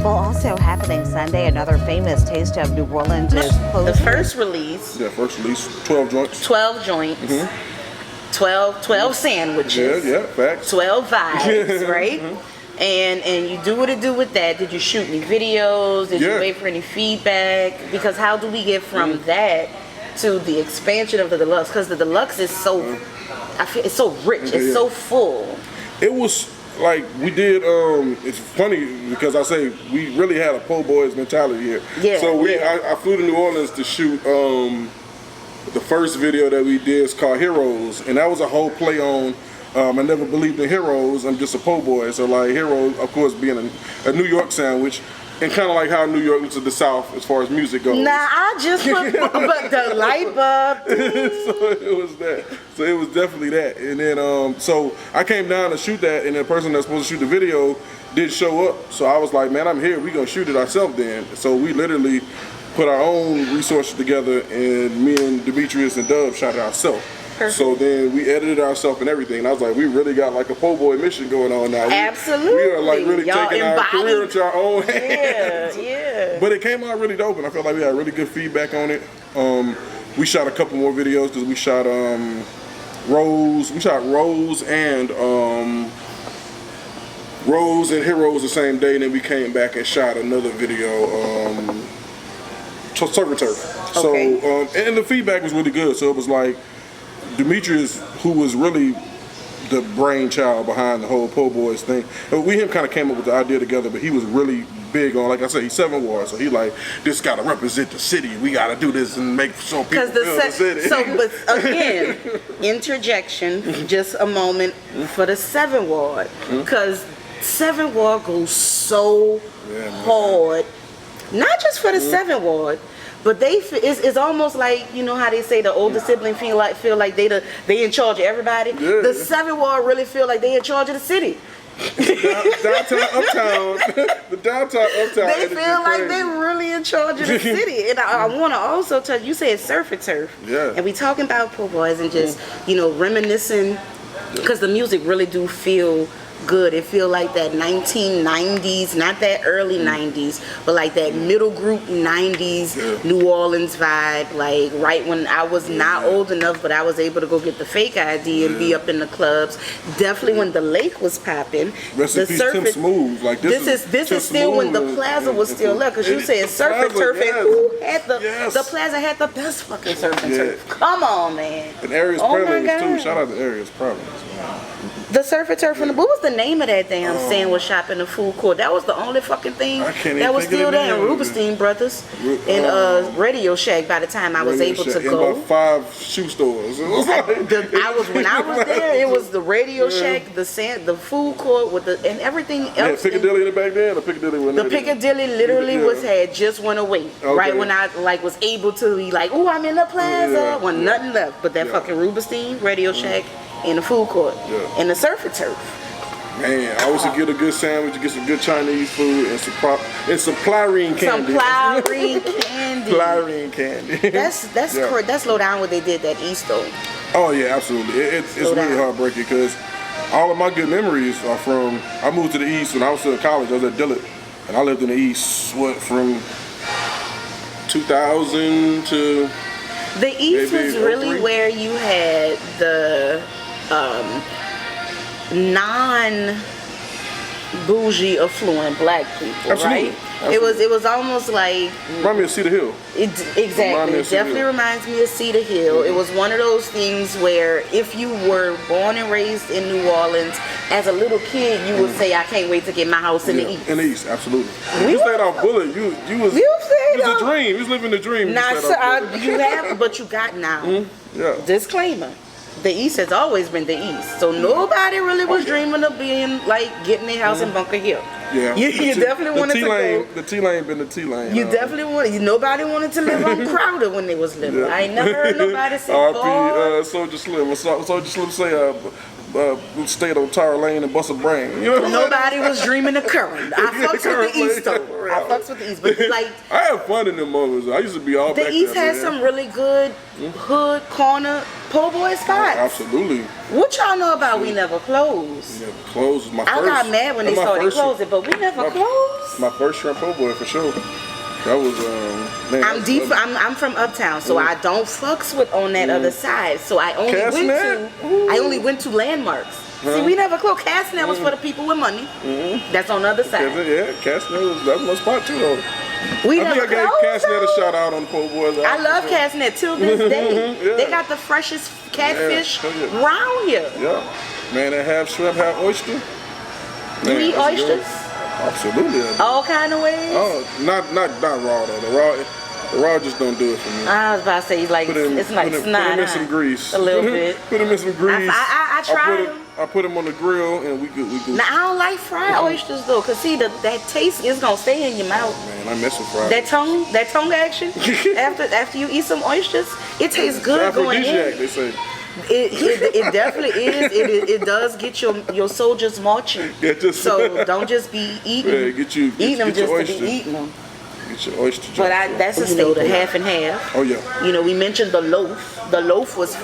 Well, also happening Sunday, another famous taste of New Orleans is closing. The first release. Yeah, first release, 12 joints. 12 joints. 12 sandwiches. Yeah, facts. 12 vibes, right? And you do what it do with that. Did you shoot any videos? Did you wait for any feedback? Because how do we get from that to the expansion of the Deluxe? Because the Deluxe is so, I feel it's so rich. It's so full. It was like we did. It's funny because I say we really had a po' boys mentality here. Yeah. So I flew to New Orleans to shoot. The first video that we did is called Heroes, and that was a whole play on. I never believed in heroes. I'm just a po' boy. So like heroes, of course, being a New York sandwich, and kind of like how New York looks at the South as far as music goes. Nah, I just put but the light bulb. So it was that. So it was definitely that. And then so I came down to shoot that, and the person that's supposed to shoot the video didn't show up. So I was like, man, I'm here. We gonna shoot it ourselves then. So we literally put our own resources together, and me and Demetrius and Dub shot it ourselves. Perfect. So then we edited ourselves and everything. And I was like, we really got like a po' boy mission going on now. Absolutely. We are like really taking our career into our own Yeah, hands. yeah. But it came out really dope, and I felt like we had really good feedback on it. We shot a couple more videos because we shot Rose. We shot Rose and Heroes the same day, and then we came back and shot another video. Surf and Turf. Okay. So, and the feedback was really good. So it was like Demetrius, who was really the brainchild behind the whole po' boys thing. We kind of came up with the idea together, but he was really big on, like I said, he's 7 Ward, so he like, this got to represent the city. We got to do this and make sure people feel the city. So, but again, interjection, just a moment for the 7 Ward, because 7 Ward goes so hard, not just for the 7 Ward. But it's almost like, you know how they say the older sibling feel like they in charge of everybody. Yeah. The 7 Ward really feel like they in charge of the city. Downtown, uptown, the downtown, uptown. They feel like they really in charge of the city. And I want to also touch. You said surf and turf. Yeah. And we talking about po' boys and just reminiscing, because the music really do feel good. It feel like that 1990s, not that early 90s, but like that middle group 90s New Orleans vibe. Like right when I was not old enough, but I was able to go get the fake ID and be up in the clubs. Definitely when the lake was popping. Rest in peace, Tim Smooth. Like this is still when the plaza was still there, because you said surf and turf, and who had the plaza had the best fucking surf and turf. Come on, man. And Areas Prevalence too. Shout out to Areas Prevalence. The surf and turf, and what was the name of that damn sandwich shop in the food court? That was the only fucking thing that was still there. And Rubenstein Brothers and Radio Shack. By the time I was able to go, about 5 shoe stores. when I was there, it was the Radio Shack, the food court with and everything else. Piccadilly in the back there. The Piccadilly literally had just went away. Right when I was able to be like, oh, I'm in the plaza. When nothing left but that fucking Rubenstein, Radio Shack, in the food court, and the surf and turf. Man, I always get a good sandwich, get some good Chinese food, and some Plyrene candy. Some Plyrene candy. Plyrene candy. That's low down what they did that East though. Oh yeah, absolutely. It's really heartbreaking because all of my good memories are from. I moved to the East when I was still in college. I was at Deluxe, and I lived in the East. From 2000 to. The East was really where you had the non-bougie, affluent black people, right? Absolutely. It was almost like remind me of Cedar Hill. Exactly. It definitely reminds me of Cedar Hill. It was one of those things where if you were born and raised in New Orleans, as a little kid, you would say, "I can't wait to get my house in the East." In the East, absolutely. You stayed off Bullet. You was a dream. You was living the dream. But you got now. Yeah. Disclaimer. The East has always been the East, so nobody really was dreaming of being like getting their house in Bunker Hill. Yeah, you definitely wanted to go. The T-Lane been the T-Lane. You definitely wanted. Nobody wanted to live on Crowder when they was little. I ain't never heard nobody say, R.P. Soldier Slim. Soldier Slim say, stayed on Tower Lane and bust a brain. You know what I'm saying? Nobody was dreaming of current. I fucks with the East though. I fucks with the East, but like I have fun in them moments. I used to be all the back East there, has man. some really good hood corner po' boy spots. Absolutely. What y'all know about We Never Close? Yeah, closed was my I first. got mad when they my started first- closing, but we never closed. My first shrimp po' boy for sure. That was man. I'm deep. I'm from Uptown, so I don't fucks with on that other side. So I only went to landmarks. See, we never closed. Castnet was for the people with money. That's on the other side. Yeah, Castnet that's my spot too though. We I never think I gave closed. Castnet a though. shout out on the po' boys. I love Castnet till this day. Yeah. They got the freshest catfish Yeah. round here. Yeah, man, they have shrimp, have oyster. You eat that's good. oysters? Absolutely. I do. All kind of ways? Oh, not raw though. The raw just don't do it for me. I was about to say, like, it's like put snot. them in some grease. A little bit. Put them in some grease. I tried them. I put them on the grill and we good. Now, I don't like fried oysters, though, because, see, that taste is going to stay in your mouth. Man, I mess with fried. That tongue action, after you eat some oysters, it tastes good going Aphrodisiac, in. they say. It definitely is. It does get your soldiers marching. Yeah, just So don't just be eating, Yeah, get eating them your just oyster. to be eating them. Get your oyster. But that's a staple, half and half. Oh yeah. You know, we mentioned the loaf. The loaf was